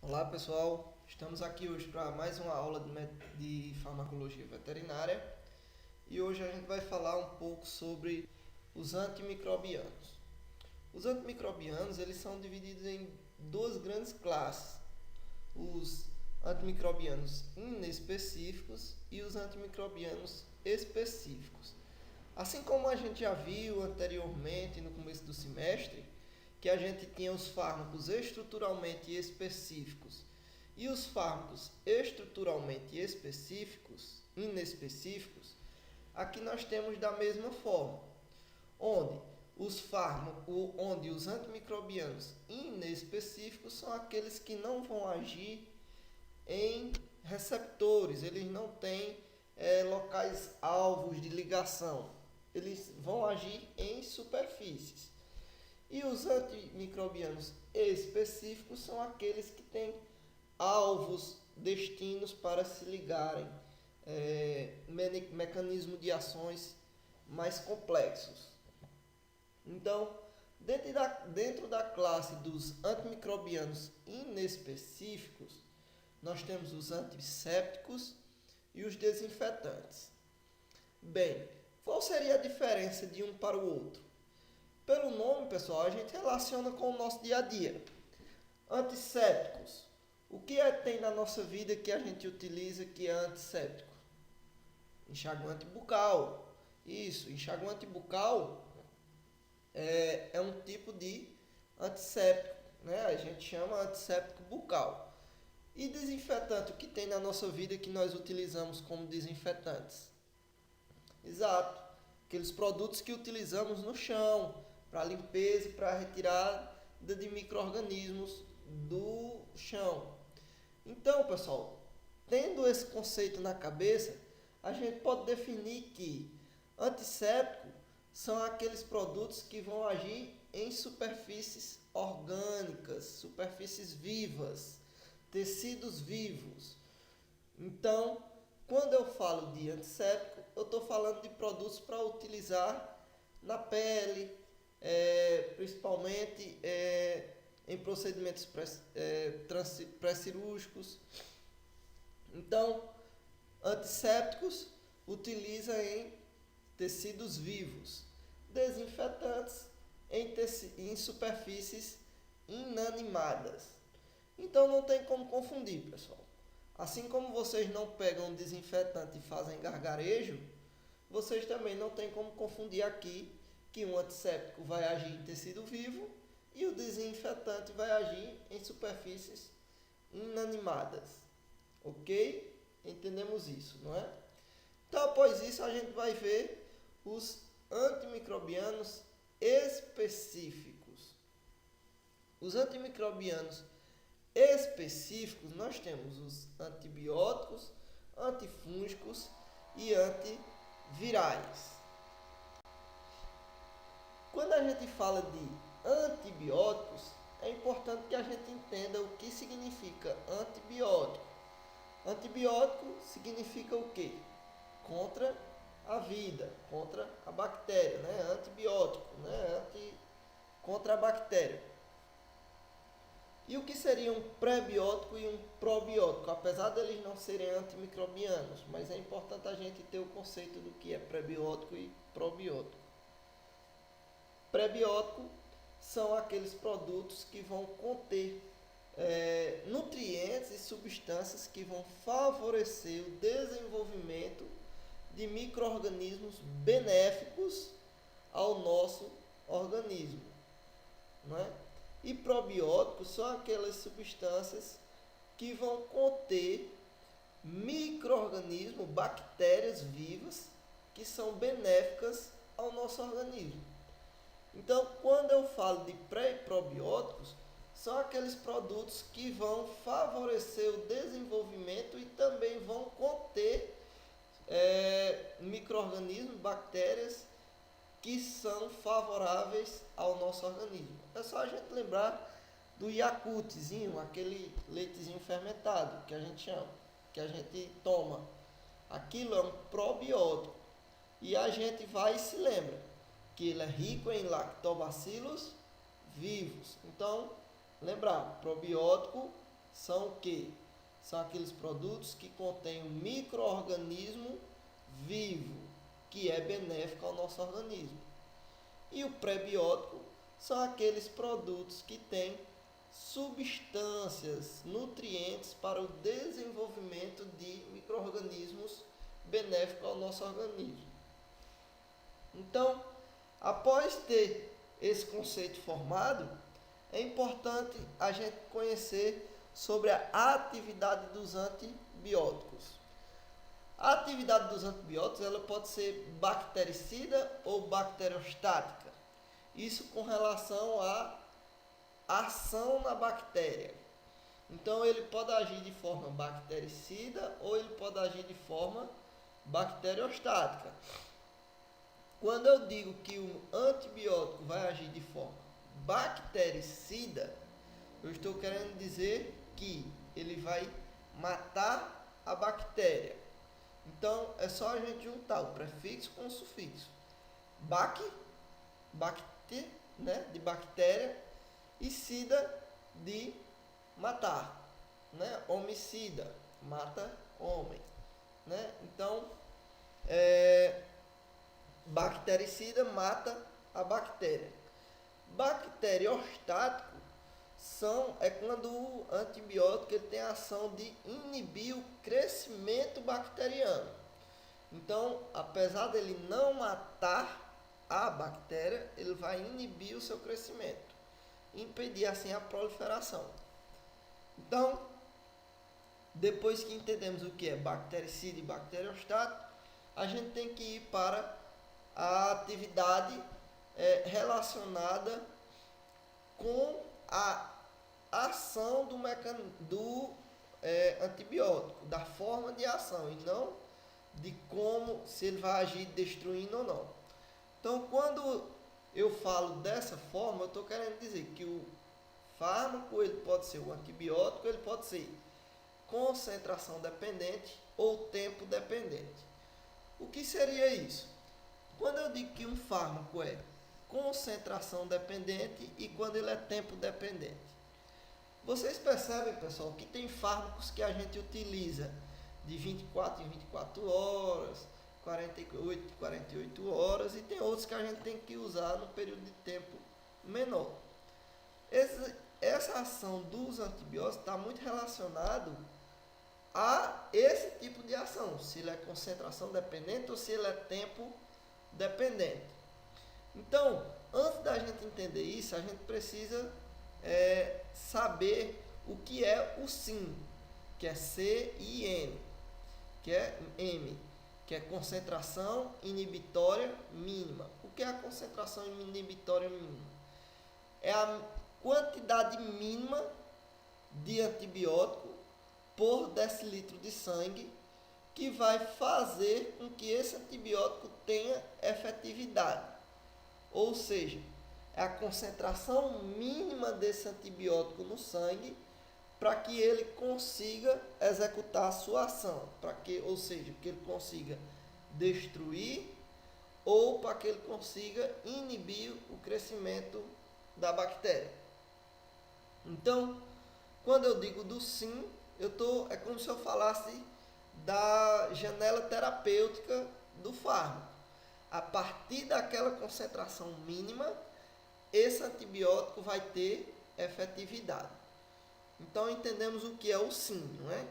Olá pessoal, estamos aqui hoje para mais uma aula de farmacologia veterinária e hoje a gente vai falar um pouco sobre os antimicrobianos. Os antimicrobianos eles são divididos em duas grandes classes: os antimicrobianos inespecíficos e os antimicrobianos específicos. Assim como a gente já viu anteriormente no começo do semestre, que a gente tinha os fármacos estruturalmente específicos e os fármacos estruturalmente específicos, inespecíficos, aqui nós temos da mesma forma, onde os antimicrobianos inespecíficos são aqueles que não vão agir em receptores, eles não têm locais alvos de ligação, eles vão agir em superfícies. E os antimicrobianos específicos são aqueles que têm alvos, destinos para se ligarem, mecanismo de ações mais complexos. Então, dentro da classe dos antimicrobianos inespecíficos, nós temos os antissépticos e os desinfetantes. Bem, qual seria a diferença de um para o outro? Pelo nome, pessoal, a gente relaciona com o nosso dia a dia. Antissépticos. O que tem na nossa vida que a gente utiliza que é antisséptico? Enxaguante bucal. Isso, enxaguante bucal é um tipo de antisséptico, né? A gente chama antisséptico bucal. E desinfetante, o que tem na nossa vida que nós utilizamos como desinfetantes? Exato, aqueles produtos que utilizamos no chão, para limpeza e para retirada de micro-organismos do chão. Então, pessoal, tendo esse conceito na cabeça, a gente pode definir que antisséptico são aqueles produtos que vão agir em superfícies orgânicas, superfícies vivas, tecidos vivos. Então, quando eu falo de antisséptico, eu estou falando de produtos para utilizar na pele, principalmente em procedimentos pré-cirúrgicos. Então, antissépticos utiliza em tecidos vivos, desinfetantes em superfícies inanimadas. Então não tem como confundir, pessoal. Assim como vocês não pegam um desinfetante e fazem gargarejo, vocês também não tem como confundir aqui que um antisséptico vai agir em tecido vivo e o desinfetante vai agir em superfícies inanimadas. Ok? Entendemos isso, não é? Então, após isso, a gente vai ver os antimicrobianos específicos. Os antimicrobianos específicos, nós temos os antibióticos, antifúngicos e antivirais. Quando a gente fala de antibióticos, é importante que a gente entenda o que significa antibiótico. Antibiótico significa o quê? Contra a vida, contra a bactéria, né? Antibiótico, né? Contra a bactéria. E o que seria um pré-biótico e um probiótico? Apesar deles não serem antimicrobianos, mas é importante a gente ter o conceito do que é pré-biótico e probiótico. Pré-biótico são aqueles produtos que vão conter nutrientes e substâncias que vão favorecer o desenvolvimento de micro-organismos benéficos ao nosso organismo, não é? E probióticos são aquelas substâncias que vão conter micro-organismos, bactérias vivas, que são benéficas ao nosso organismo. Então, quando eu falo de pré e probióticos, são aqueles produtos que vão favorecer o desenvolvimento e também vão conter micro-organismos, bactérias que são favoráveis ao nosso organismo. É só a gente lembrar do Yakultzinho, aquele leitezinho fermentado que a gente chama, que a gente toma. Aquilo é um probiótico. E a gente vai e se lembra que ele é rico em lactobacilos vivos. Então, lembrar, probiótico são o quê? São aqueles produtos que contêm um micro-organismo vivo, que é benéfico ao nosso organismo. E o prebiótico são aqueles produtos que têm substâncias, nutrientes para o desenvolvimento de micro-organismos benéficos ao nosso organismo. Então, após ter esse conceito formado, é importante a gente conhecer sobre a atividade dos antibióticos. A atividade dos antibióticos ela pode ser bactericida ou bacteriostática. Isso com relação à ação na bactéria. Então ele pode agir de forma bactericida ou ele pode agir de forma bacteriostática. Quando eu digo que o antibiótico vai agir de forma bactericida, eu estou querendo dizer que ele vai matar a bactéria. Então é só a gente juntar o prefixo com o sufixo. Bacte, né, de bactéria, e sida de matar, né? Homicida, mata homem, né? Então, bactericida mata a bactéria. Bacteriostático é quando o antibiótico ele tem a ação de inibir o crescimento bacteriano. Então, apesar dele não matar a bactéria, ele vai inibir o seu crescimento, impedir assim a proliferação. Então, depois que entendemos o que é bactericida e bacteriostático, a gente tem que ir para a atividade relacionada com a ação do antibiótico, da forma de ação e não de como, se ele vai agir destruindo ou não. Então, quando eu falo dessa forma, eu estou querendo dizer que o fármaco ele pode ser o antibiótico, ele pode ser concentração dependente ou tempo dependente. O que seria isso? Quando eu digo que um fármaco é concentração dependente e quando ele é tempo dependente. Vocês percebem, pessoal, que tem fármacos que a gente utiliza de 24 em 24 horas, 48 em 48 horas, e tem outros que a gente tem que usar no período de tempo menor. Essa ação dos antibióticos está muito relacionado a esse tipo de ação, se ele é concentração dependente ou se ele é tempo dependente. Então, antes da gente entender isso, a gente precisa saber o que é o SIM, que é C-I-M, que é M, que é concentração inibitória mínima. O que é a concentração inibitória mínima? É a quantidade mínima de antibiótico por decilitro de sangue que vai fazer com que esse antibiótico tenha efetividade. Ou seja, é a concentração mínima desse antibiótico no sangue para que ele consiga executar a sua ação, ou seja, que ele consiga destruir ou para que ele consiga inibir o crescimento da bactéria. Então, quando eu digo do SIM, é como se eu falasse da janela terapêutica do fármaco. A partir daquela concentração mínima, esse antibiótico vai ter efetividade. Então, entendemos o que é o SIM, não é?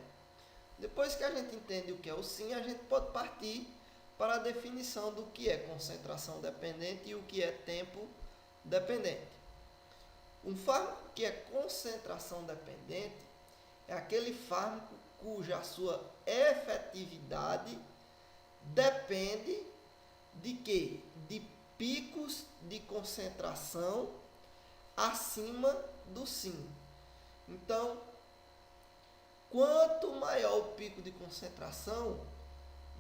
Depois que a gente entende o que é o SIM, a gente pode partir para a definição do que é concentração dependente e o que é tempo dependente. Um fármaco que é concentração dependente é aquele fármaco cuja sua efetividade depende de quê? De picos de concentração acima do SIM. Então, quanto maior o pico de concentração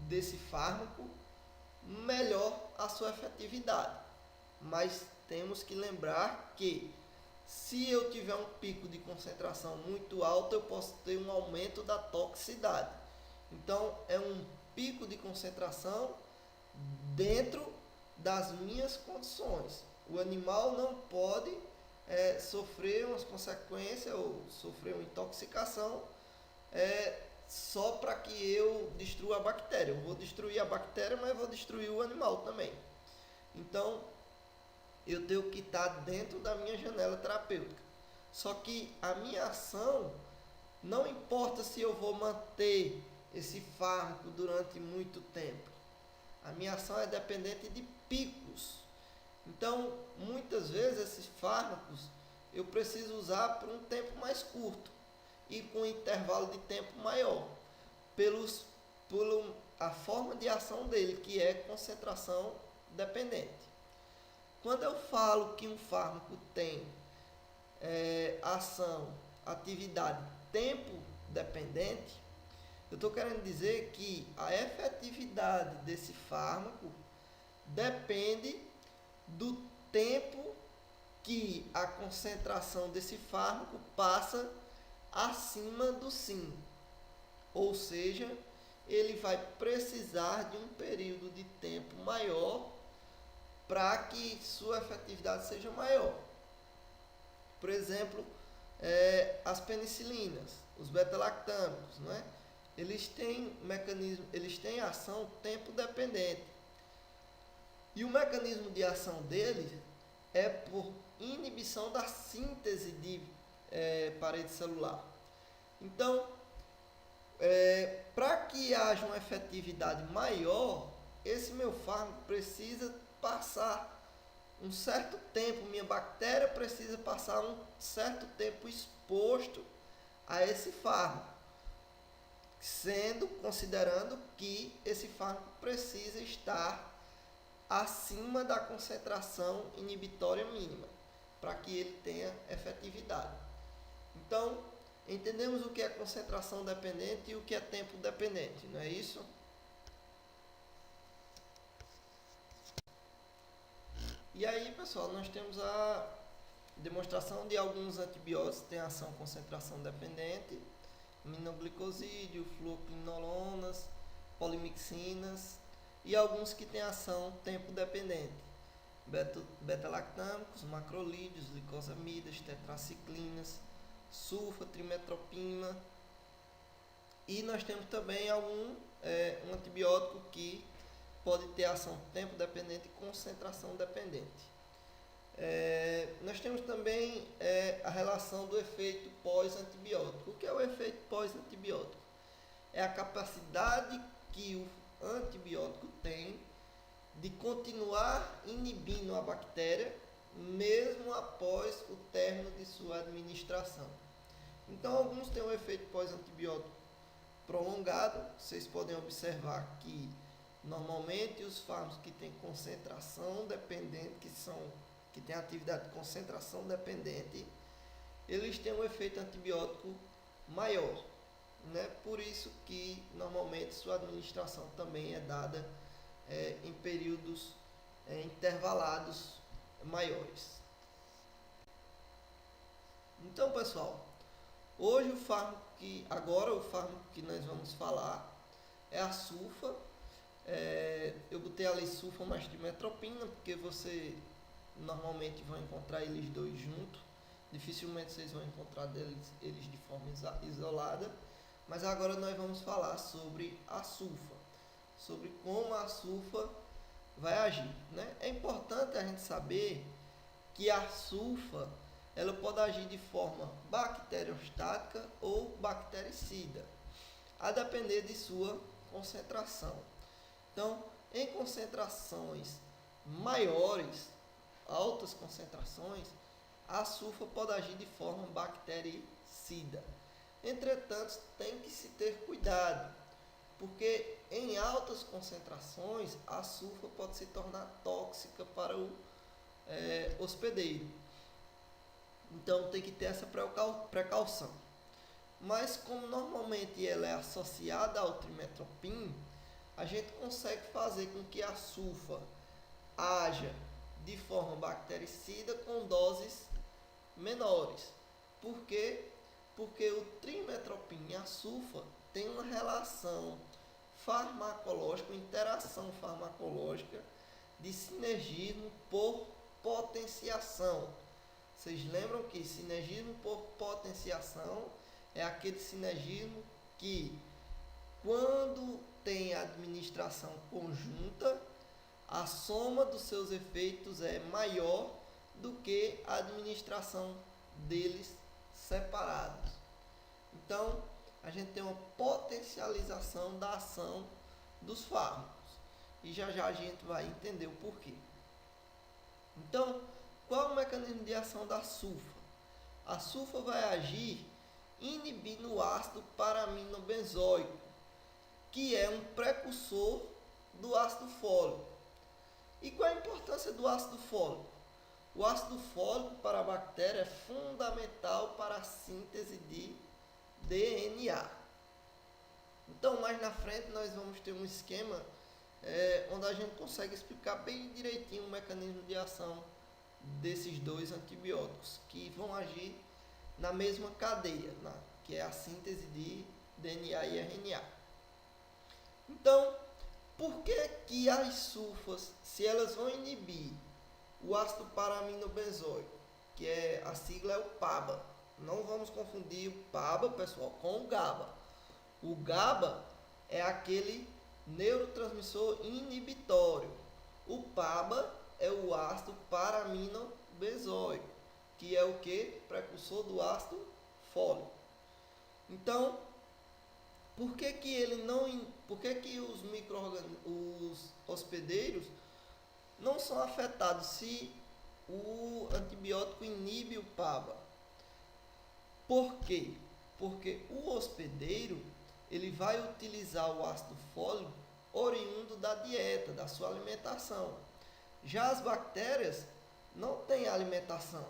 desse fármaco, melhor a sua efetividade. Mas temos que lembrar que se eu tiver um pico de concentração muito alto, eu posso ter um aumento da toxicidade. Então, é um pico de concentração dentro das minhas condições. O animal não pode sofrer umas consequências ou sofrer uma intoxicação só para que eu destrua a bactéria. Eu vou destruir a bactéria, mas vou destruir o animal também. Então, eu tenho que estar dentro da minha janela terapêutica. Só que a minha ação, não importa se eu vou manter esse fármaco durante muito tempo. A minha ação é dependente de picos. Então, muitas vezes esses fármacos eu preciso usar por um tempo mais curto e com um intervalo de tempo maior, pela a forma de ação dele, que é concentração dependente. Quando eu falo que um fármaco tem ação, atividade, tempo dependente, eu estou querendo dizer que a efetividade desse fármaco depende do tempo que a concentração desse fármaco passa acima do sim. Ou seja, ele vai precisar de um período de tempo maior para que sua efetividade seja maior. Por exemplo, as penicilinas, os beta-lactâmicos, não é? Eles têm mecanismo, eles têm ação tempo dependente. E o mecanismo de ação deles é por inibição da síntese de parede celular. Então, para que haja uma efetividade maior, esse meu fármaco precisa passar um certo tempo, minha bactéria precisa passar um certo tempo exposto a esse fármaco, considerando que esse fármaco precisa estar acima da concentração inibitória mínima, para que ele tenha efetividade. Então, entendemos o que é concentração dependente e o que é tempo dependente, não é isso? E aí, pessoal, nós temos a demonstração de alguns antibióticos que têm ação concentração dependente, aminoglicosídeo, fluoquinolonas, polimixinas, e alguns que têm ação tempo dependente, beta-lactâmicos, macrolídeos, glicosamidas, tetraciclinas, sulfa, trimetropina. E nós temos também um antibiótico que pode ter ação tempo dependente e concentração dependente. Nós temos também a relação do efeito pós-antibiótico. O que é o efeito pós-antibiótico? É a capacidade que o antibiótico tem de continuar inibindo a bactéria mesmo após o término de sua administração. Então, alguns têm um efeito pós-antibiótico prolongado. Vocês podem observar que normalmente os fármacos que têm concentração dependente, que têm atividade de concentração dependente, eles têm um efeito antibiótico maior, né? Por isso que normalmente sua administração também é dada em períodos intervalados maiores. Então, pessoal, hoje o fármaco que nós vamos falar é a sulfa. Eu botei ali sulfa mais trimetropina porque você normalmente vai encontrar eles dois juntos. Dificilmente vocês vão encontrar eles de forma isolada. Mas agora nós vamos falar sobre a sulfa, sobre como a sulfa vai agir, né? É importante a gente saber que a sulfa ela pode agir de forma bacteriostática ou bactericida, a depender de sua concentração. Então, em concentrações maiores, altas concentrações, a sulfa pode agir de forma bactericida. Entretanto, tem que se ter cuidado, porque em altas concentrações a sulfa pode se tornar tóxica para o hospedeiro. Então tem que ter essa precaução. Mas como normalmente ela é associada ao trimetropin, a gente consegue fazer com que a sulfa haja de forma bactericida com doses menores. Por quê? Porque o trimetropin e a sulfa têm uma relação farmacológica, uma interação farmacológica de sinergismo por potenciação. Vocês lembram que sinergismo por potenciação é aquele sinergismo que, quando tem administração conjunta, a soma dos seus efeitos é maior do que a administração deles separados. Então, a gente tem uma potencialização da ação dos fármacos. E já já a gente vai entender o porquê. Então, qual é o mecanismo de ação da sulfa? A sulfa vai agir inibindo o ácido paraminobenzoico, que é um precursor do ácido fólico. E qual é a importância do ácido fólico? O ácido fólico para a bactéria é fundamental para a síntese de DNA. Então, mais na frente, nós vamos ter um esquema onde a gente consegue explicar bem direitinho o mecanismo de ação desses dois antibióticos, que vão agir na mesma cadeia, que é a síntese de DNA e RNA. Então, por que as sulfas, se elas vão inibir o ácido paraminobenzoico, que a sigla é o PABA, não vamos confundir o PABA, pessoal, com o GABA. O GABA é aquele neurotransmissor inibitório. O PABA é o ácido paraminobenzoico, que é o que? Precursor do ácido fólico. Então, por que os hospedeiros não são afetados se o antibiótico inibe o PABA? Por quê? Porque o hospedeiro ele vai utilizar o ácido fólico oriundo da dieta, da sua alimentação. Já as bactérias não têm alimentação.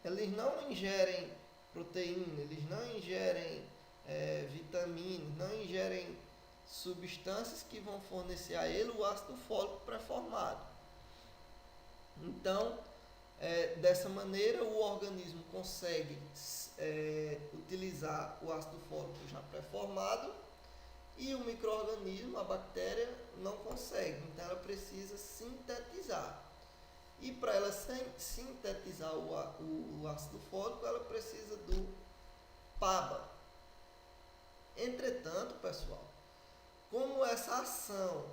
Eles não ingerem proteína, eles não ingerem vitaminas, não ingerem substâncias que vão fornecer a ele o ácido fólico pré-formado. Então, dessa maneira, o organismo consegue utilizar o ácido fólico já pré-formado e o micro-organismo, a bactéria, não consegue. Então, ela precisa sintetizar. E para ela sintetizar o ácido fólico, ela precisa do PABA. Entretanto, pessoal, como essa ação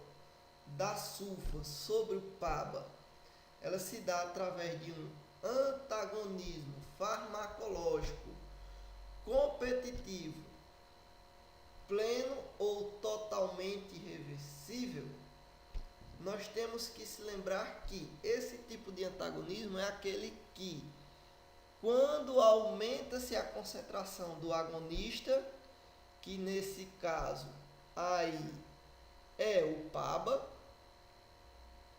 da sulfa sobre o PABA ela se dá através de um antagonismo farmacológico competitivo, pleno ou totalmente irreversível, nós temos que se lembrar que esse tipo de antagonismo é aquele que, quando aumenta-se a concentração do agonista, que nesse caso aí é o PABA,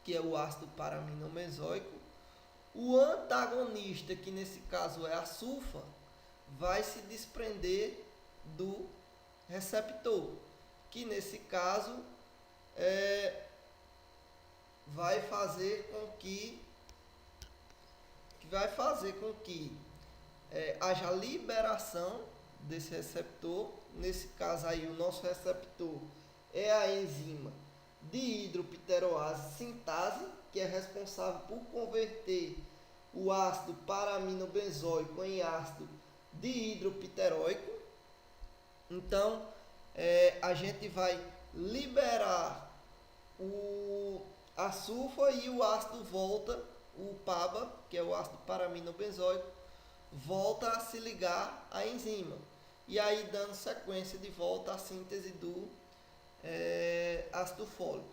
que é o ácido paraminobenzoico, o antagonista, que nesse caso é a sulfa, vai se desprender do receptor, que nesse caso vai fazer com que haja liberação desse receptor. Nesse caso aí, o nosso receptor é a enzima dihidropteroase sintase, que é responsável por converter o ácido paraminobenzoico em ácido dihidropteróico. Então, a gente vai liberar a sulfa e o ácido volta, o PABA, que é o ácido paraminobenzoico, volta a se ligar à enzima. E aí dando sequência de volta à síntese do ácido fólico.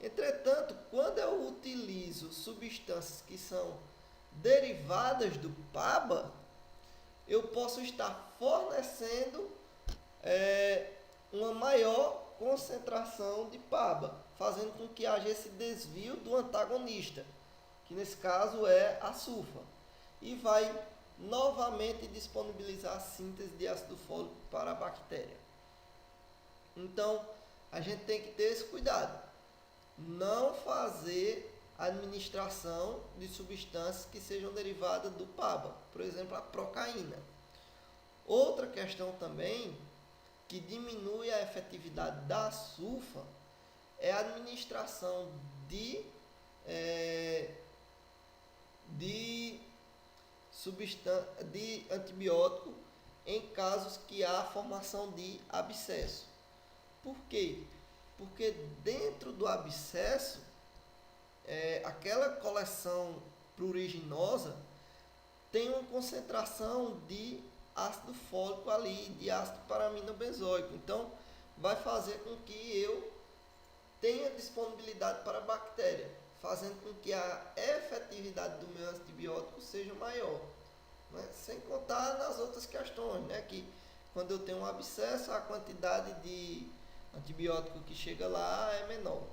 Entretanto, quando eu utilizo substâncias que são derivadas do PABA, eu posso estar fornecendo uma maior concentração de PABA, fazendo com que haja esse desvio do antagonista, que nesse caso é a sulfa, e vai novamente disponibilizar a síntese de ácido fólico para a bactéria. Então, a gente tem que ter esse cuidado. Não fazer administração de substâncias que sejam derivadas do PABA, por exemplo, a procaína. Outra questão também que diminui a efetividade da sulfa é a administração de de antibiótico em casos que há formação de abscesso. Por quê? Porque dentro do abscesso, aquela coleção pruriginosa tem uma concentração de ácido fólico ali, de ácido paraminobenzoico. Então, vai fazer com que eu tenha disponibilidade para a bactéria, fazendo com que a efetividade do meu antibiótico seja maior. Né? Sem contar nas outras questões, né? Que quando eu tenho um abscesso, a quantidade de antibiótico que chega lá é menor,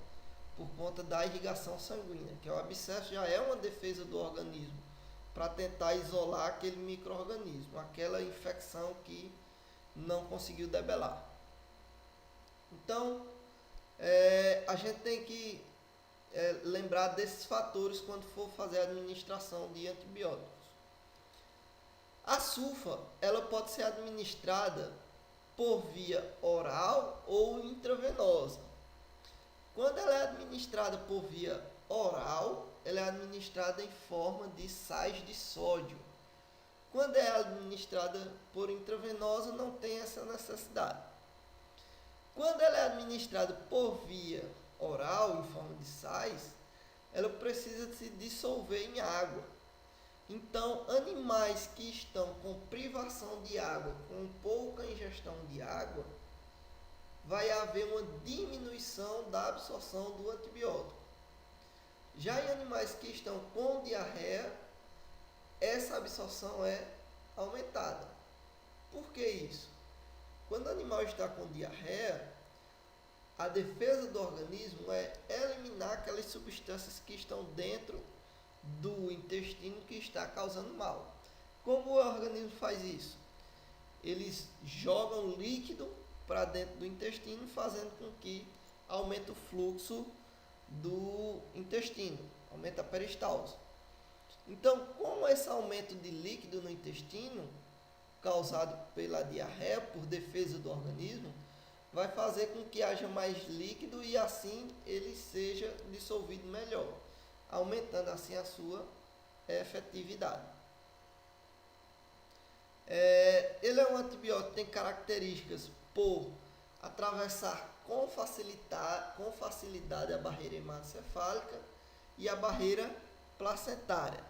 por conta da irrigação sanguínea, que o abscesso já é uma defesa do organismo para tentar isolar aquele micro-organismo, aquela infecção que não conseguiu debelar. Então, a gente tem que lembrar desses fatores quando for fazer a administração de antibióticos. A sulfa, ela pode ser administrada por via oral ou intravenosa. Quando ela é administrada por via oral, ela é administrada em forma de sais de sódio. Quando é administrada por intravenosa, não tem essa necessidade. Quando ela é administrada por via oral, em forma de sais, ela precisa se dissolver em água. Então, animais que estão com privação de água, com pouca ingestão de água, vai haver uma diminuição da absorção do antibiótico. Já em animais que estão com diarreia, essa absorção é aumentada. Por que isso? Quando o animal está com diarreia, a defesa do organismo é eliminar aquelas substâncias que estão dentro do intestino que está causando mal. Como o organismo faz isso? Eles jogam líquido para dentro do intestino, fazendo com que aumente o fluxo do intestino, aumenta a peristalse. Então, como esse aumento de líquido no intestino, causado pela diarreia, por defesa do organismo, vai fazer com que haja mais líquido e assim ele seja dissolvido melhor, aumentando assim a sua efetividade. Ele é um antibiótico que tem características por atravessar com facilidade a barreira hematocefálica e a barreira placentária.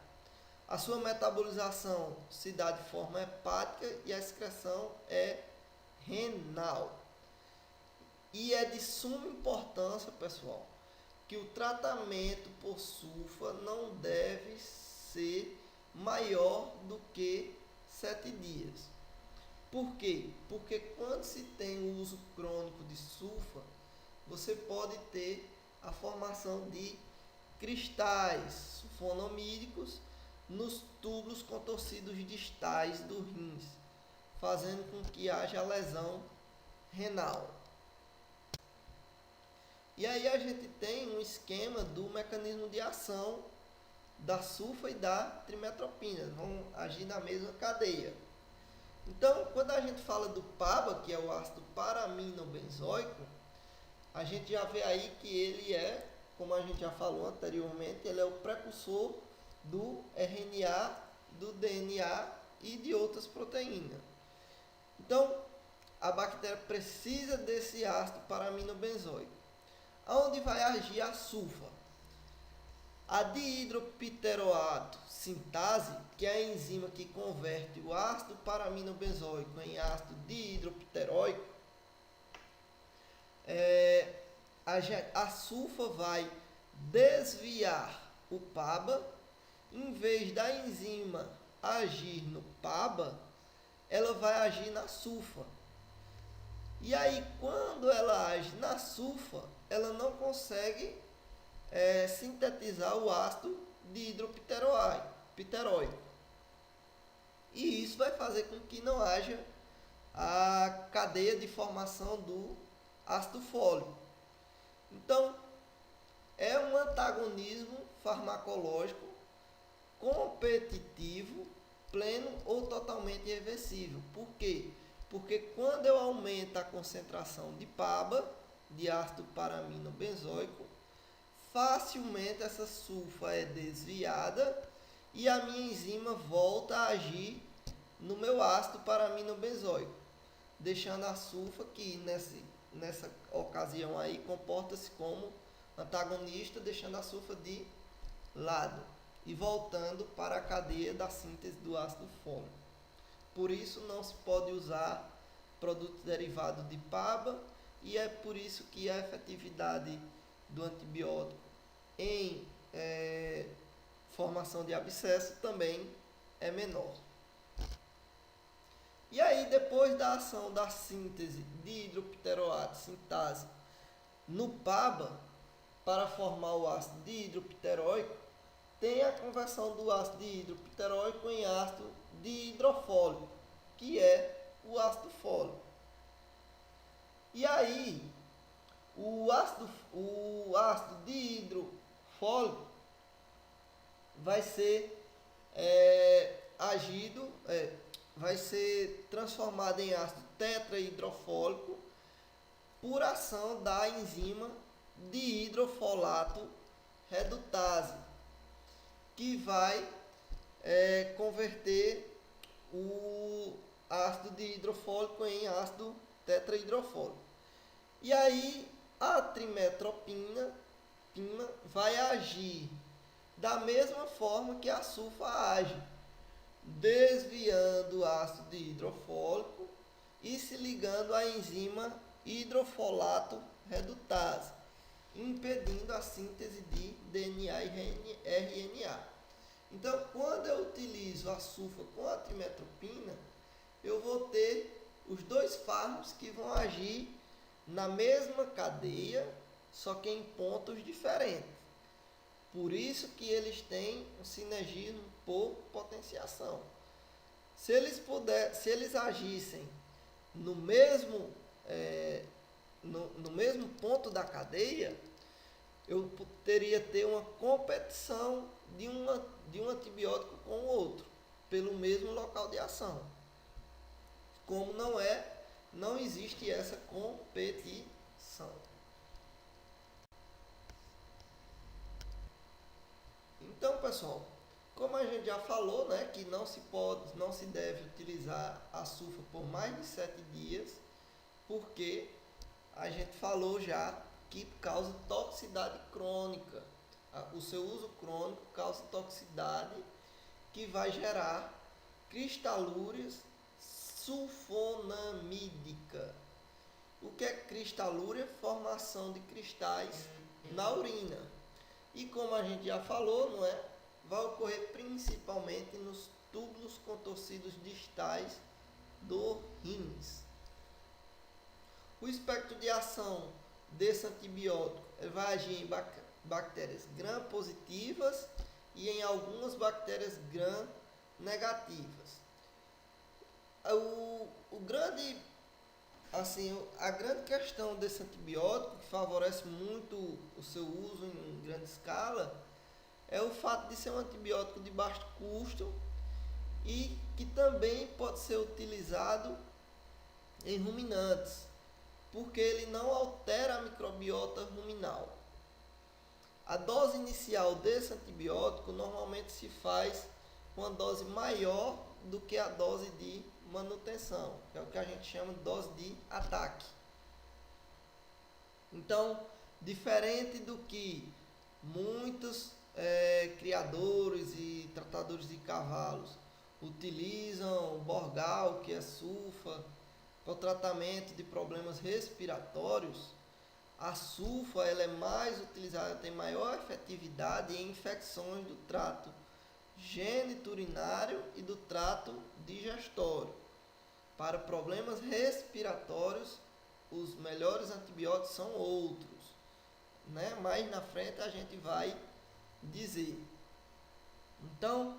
A sua metabolização se dá de forma hepática e a excreção é renal. E é de suma importância, pessoal, que o tratamento por sulfa não deve ser maior do que 7 dias. Por quê? Porque quando se tem o uso crônico de sulfa, você pode ter a formação de cristais sulfonomídicos nos túbulos contorcidos distais do rins, fazendo com que haja lesão renal. E aí a gente tem um esquema do mecanismo de ação da sulfa e da trimetopina, vão agir na mesma cadeia. Então, quando a gente fala do PABA, que é o ácido paraminobenzoico, a gente já vê aí que ele é, como a gente já falou anteriormente, ele é o precursor do RNA, do DNA e de outras proteínas. Então, a bactéria precisa desse ácido paraminobenzoico. Aonde vai agir a sulfa? A dihidropteroato sintase, que é a enzima que converte o ácido paraminobenzoico em ácido dihidropteróico, a sulfa vai desviar o PABA. Em vez da enzima agir no PABA, ela vai agir na sulfa. E aí, quando ela age na sulfa, ela não consegue sintetizar o ácido dihidropteróico. E isso vai fazer com que não haja a cadeia de formação do ácido fólico. Então, é um antagonismo farmacológico competitivo, pleno ou totalmente irreversível. Por quê? Porque quando eu aumento a concentração de PABA, de ácido paraminobenzoico, facilmente essa sulfa é desviada e a minha enzima volta a agir no meu ácido paraminobenzoico, deixando a sulfa, que nessa ocasião aí comporta-se como antagonista, deixando a sulfa de lado e voltando para a cadeia da síntese do ácido fólico. Por isso não se pode usar produtos derivados de PABA, e é por isso que a efetividade do antibiótico em formação de abscesso também é menor. E aí, depois da ação da síntese de hidropteroato sintase no PABA para formar o ácido dihidropteróico, tem a conversão do ácido dihidropteróico em ácido dihidrofólico, que é o ácido fólico. E aí, o ácido dihidrofólico vai ser vai ser transformado em ácido tetrahidrofólico por ação da enzima dihidrofolato redutase, que vai converter o ácido dihidrofólico em ácido tetrahidrofólico. E aí a trimetropina vai agir da mesma forma que a sulfa age, desviando o ácido dihidrofólico e se ligando à enzima hidrofolato redutase, impedindo a síntese de DNA e RNA. Então, quando eu utilizo a sulfa com a trimetropina, eu vou ter os dois fármacos que vão agir na mesma cadeia, só que em pontos diferentes. Por isso que eles têm um sinergismo por potenciação. Se eles agissem no mesmo ponto da cadeia, eu poderia ter uma competição de um antibiótico com o outro, pelo mesmo local de ação. Como não existe essa competição. Então, pessoal, como a gente já falou, né, que não se deve utilizar a sulfa por mais de 7 dias, porque a gente falou já que causa toxicidade crônica. O seu uso crônico causa toxicidade que vai gerar cristalúrias sulfonamídica. O que é cristalúria? Formação de cristais na urina. E como a gente já falou, não é? Vai ocorrer principalmente nos túbulos contorcidos distais do rins. O espectro de ação desse antibiótico vai agir em bactérias gram-positivas e em algumas bactérias gram-negativas. A grande questão desse antibiótico, que favorece muito o seu uso em grande escala, é o fato de ser um antibiótico de baixo custo e que também pode ser utilizado em ruminantes, porque ele não altera a microbiota ruminal. A dose inicial desse antibiótico normalmente se faz com uma dose maior do que a dose de manutenção, que é o que a gente chama de dose de ataque. Então, diferente do que muitos criadores e tratadores de cavalos utilizam o Borgal, que é sulfa, para o tratamento de problemas respiratórios, a sulfa ela é mais utilizada, tem maior efetividade em infecções do trato geniturinário e do trato digestório. Para problemas respiratórios, os melhores antibióticos são outros, né? Mais na frente a gente vai dizer. Então,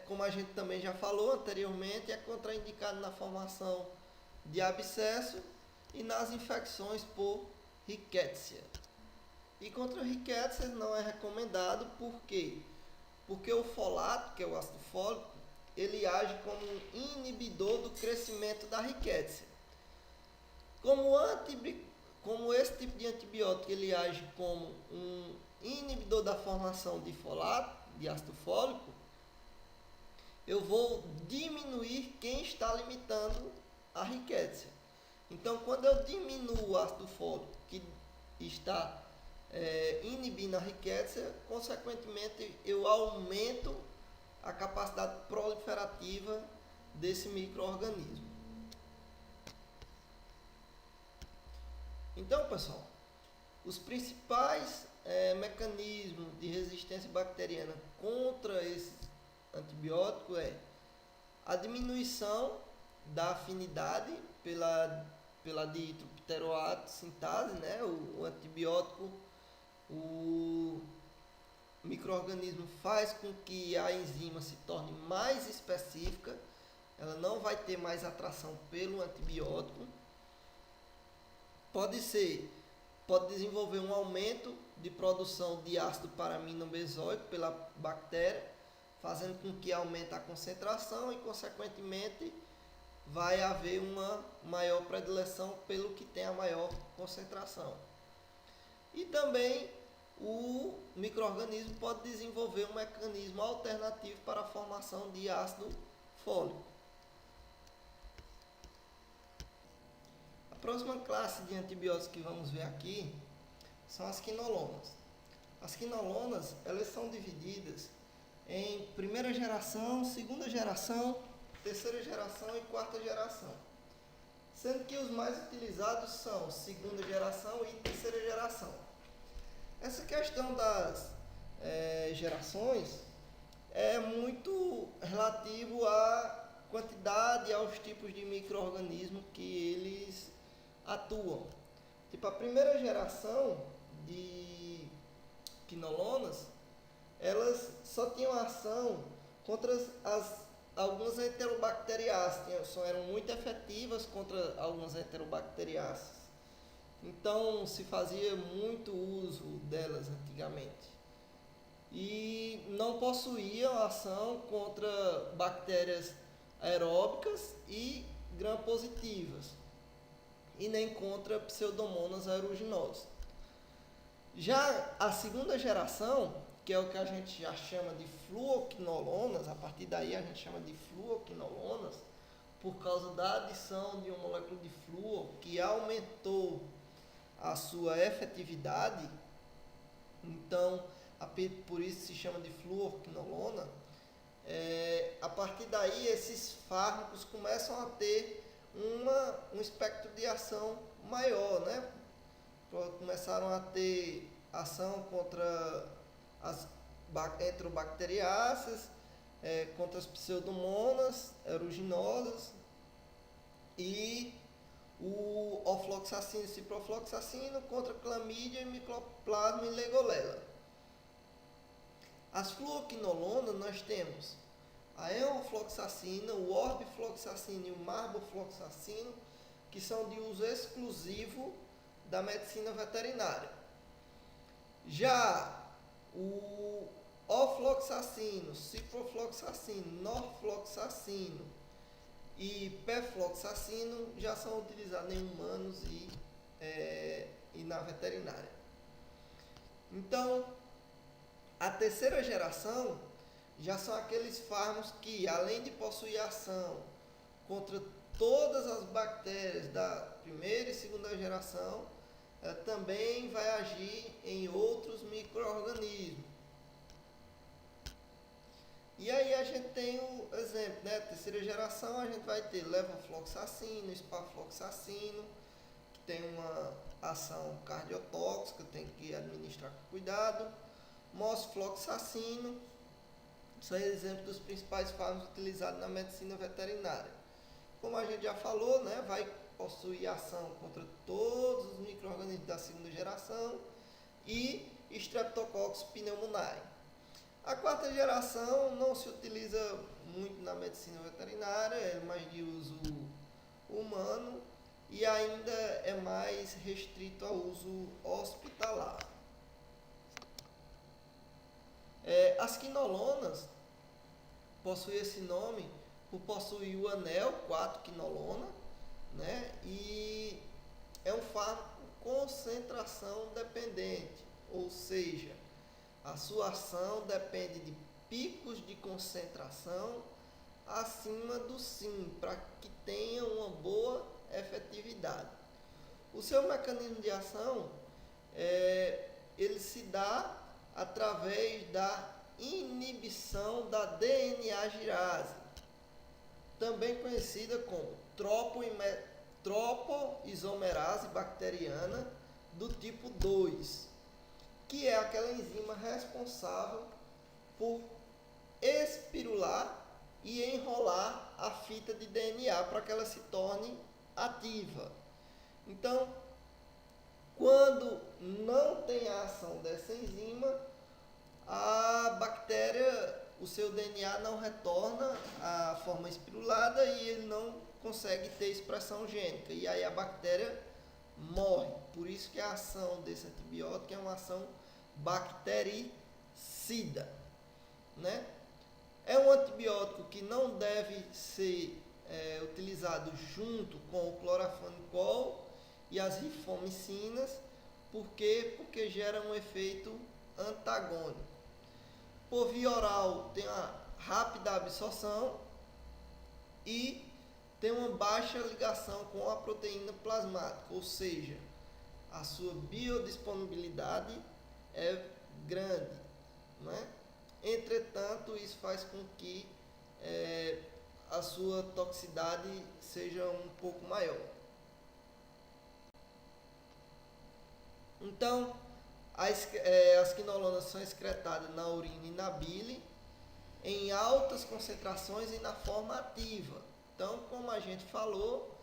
como a gente também já falou anteriormente, é contraindicado na formação de abscesso e nas infecções por rickettsia. E contra rickettsia não é recomendado, por quê? Porque o folato, que é o ácido fólico, ele age como um inibidor do crescimento da rickettsia. Como esse tipo de antibiótico ele age como um inibidor da formação de folato, de ácido fólico, eu vou diminuir quem está limitando a rickettsia. Então, quando eu diminuo o ácido fólico que está inibindo a rickettsia, consequentemente eu aumento a capacidade proliferativa desse micro-organismo. Então, pessoal, os principais mecanismos de resistência bacteriana contra esse antibiótico é a diminuição da afinidade pela dihidropteroato sintase, né? O antibiótico, o micro-organismo faz com que a enzima se torne mais específica, ela não vai ter mais atração pelo antibiótico. Pode desenvolver um aumento de produção de ácido paraminobenzoico pela bactéria, fazendo com que aumente a concentração e, consequentemente, vai haver uma maior predileção pelo que tem a maior concentração. E também o micro-organismo pode desenvolver um mecanismo alternativo para a formação de ácido fólico. A próxima classe de antibióticos que vamos ver aqui são as quinolonas. As quinolonas, elas são divididas em primeira geração, segunda geração, terceira geração e quarta geração, sendo que os mais utilizados são segunda geração e terceira geração. Essa questão das gerações é muito relativo à quantidade e aos tipos de micro-organismos que eles atuam. Tipo, a primeira geração de quinolonas, elas só tinham ação contra algumas enterobacteriáceas, eram muito efetivas contra algumas enterobacteriáceas. Então se fazia muito uso delas antigamente. E não possuíam ação contra bactérias aeróbicas e gram-positivas, e nem contra pseudomonas aeruginosas. Já a segunda geração, que é o que a gente já chama de fluoquinolonas, a partir daí a gente chama de fluoquinolonas, por causa da adição de uma molécula de flúor que aumentou a sua efetividade, então por isso se chama de fluorquinolona. A partir daí esses fármacos começam a ter um espectro de ação maior, né? Começaram a ter ação contra as enterobacteriáceas, contra as pseudomonas aeruginosas e o ofloxacino e ciprofloxacino contra clamídia, micoplasma e legionela. As fluoquinolonas nós temos a enofloxacina, o orbifloxacino e o marbofloxacino, que são de uso exclusivo da medicina veterinária. Já o ofloxacino, ciprofloxacino, norfloxacino e pefloxacino já são utilizados em humanos e na veterinária. Então, a terceira geração já são aqueles fármacos que, além de possuir ação contra todas as bactérias da primeira e segunda geração, também vai agir em outros micro-organismos. E aí a gente tem o exemplo, né? Terceira geração a gente vai ter levofloxacino, sparfloxacino, que tem uma ação cardiotóxica, tem que administrar com cuidado. Mosfloxacino, são exemplos dos principais fármacos utilizados na medicina veterinária. Como a gente já falou, né? Vai possuir ação contra todos os micro-organismos da segunda geração e Streptococcus pneumoniae. A quarta geração não se utiliza muito na medicina veterinária, é mais de uso humano e ainda é mais restrito ao uso hospitalar. As quinolonas possuem esse nome por possuir o anel 4-quinolona, né? E é um fármaco concentração dependente, ou seja, a sua ação depende de picos de concentração acima do sim, para que tenha uma boa efetividade. O seu mecanismo de ação ele se dá através da inibição da DNA girase, também conhecida como tropoisomerase bacteriana do tipo 2, que é aquela enzima responsável por espirular e enrolar a fita de DNA para que ela se torne ativa. Então, quando não tem a ação dessa enzima, a bactéria, o seu DNA não retorna à forma espirulada e ele não consegue ter expressão gênica. E aí a bactéria morre. Por isso que a ação desse antibiótico é uma ação bactericida, né? É um antibiótico que não deve ser utilizado junto com o clorafenicol e as rifamicinas. Por quê? Porque gera um efeito antagônico. Por via oral tem uma rápida absorção e tem uma baixa ligação com a proteína plasmática, ou seja, a sua biodisponibilidade é grande, né? Entretanto, isso faz com que a sua toxicidade seja um pouco maior. Então, as quinolonas são excretadas na urina e na bile em altas concentrações e na forma ativa. Então, como a gente falou,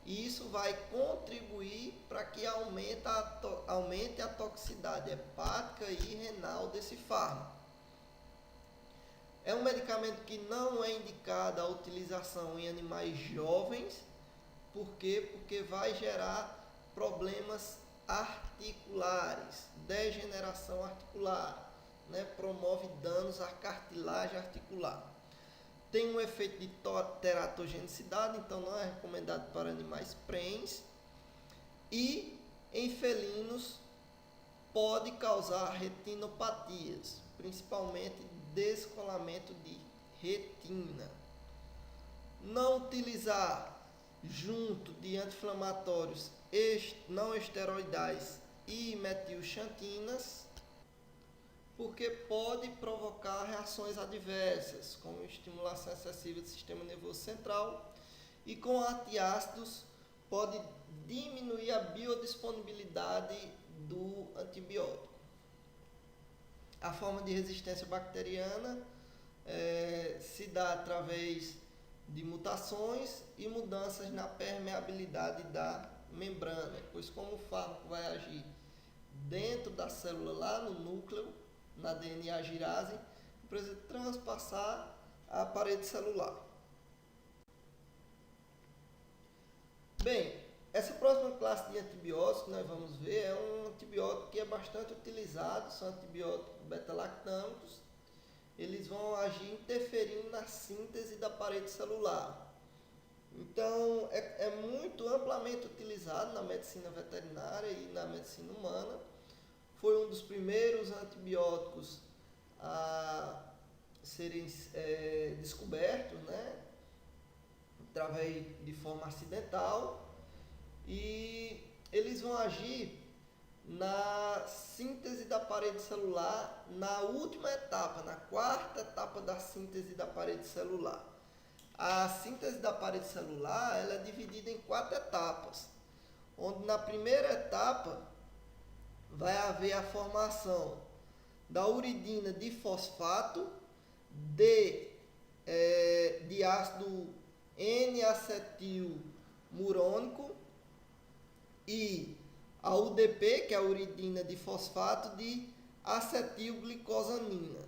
isso vai contribuir para que aumente a toxicidade hepática e renal desse fármaco. É um medicamento que não é indicado a utilização em animais jovens. Por quê? Porque vai gerar problemas articulares, degeneração articular, né? Promove danos à cartilagem articular. Tem um efeito de teratogenicidade, então não é recomendado para animais prens. E em felinos pode causar retinopatias, principalmente descolamento de retina. Não utilizar junto de anti-inflamatórios não esteroidais e metilxantinas, porque pode provocar reações adversas, como estimulação excessiva do sistema nervoso central, e com antiácidos pode diminuir a biodisponibilidade do antibiótico. A forma de resistência bacteriana se dá através de mutações e mudanças na permeabilidade da membrana, pois como o fármaco vai agir dentro da célula, lá no núcleo, na DNA girase, precisa transpassar a parede celular. Bem, essa próxima classe de antibióticos que nós vamos ver é um antibiótico que é bastante utilizado, são antibióticos beta-lactâmicos. Eles vão agir interferindo na síntese da parede celular. Então, é muito amplamente utilizado na medicina veterinária e na medicina humana. Foi um dos primeiros antibióticos a serem descobertos, né? Através de forma acidental, e eles vão agir na síntese da parede celular na última etapa, na quarta etapa da síntese da parede celular. A síntese da parede celular ela é dividida em 4 etapas, onde na primeira etapa vai haver a formação da uridina difosfato, de ácido N-acetilmurônico, e a UDP, que é a uridina difosfato de acetilglicosamina.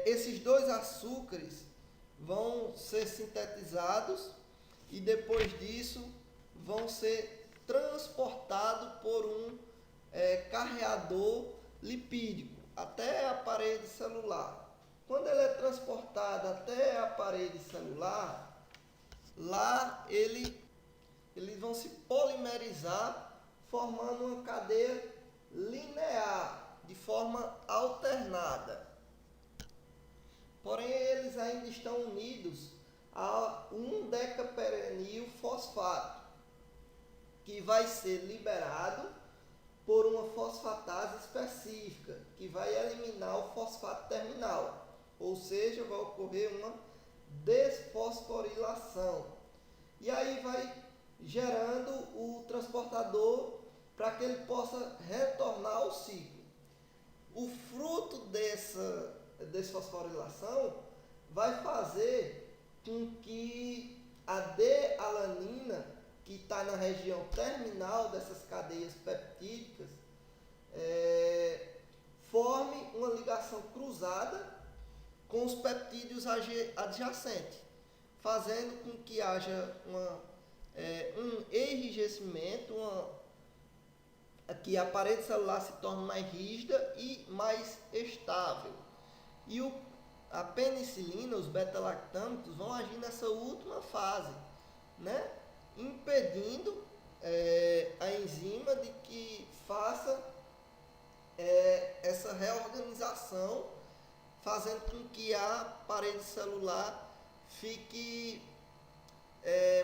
Esses dois açúcares vão ser sintetizados e depois disso vão ser transportados por um carreador lipídico até a parede celular. Quando ele é transportado até a parede celular, lá eles vão se polimerizar, formando uma cadeia linear, de forma alternada. porém eles ainda estão unidos a um decaperenil fosfato, que vai ser liberado por uma fosfatase específica, que vai eliminar o fosfato terminal, ou seja, vai ocorrer uma desfosforilação. E aí vai gerando o transportador para que ele possa retornar ao ciclo. O fruto dessa desfosforilação vai fazer com que a D-alanina, que está na região terminal dessas cadeias peptídicas, forme uma ligação cruzada com os peptídeos adjacentes, fazendo com que haja um enrijecimento, que a parede celular se torne mais rígida e mais estável. E a penicilina, os beta-lactâmicos, vão agir nessa última fase, né? Impedindo a enzima de que faça essa reorganização, fazendo com que a parede celular fique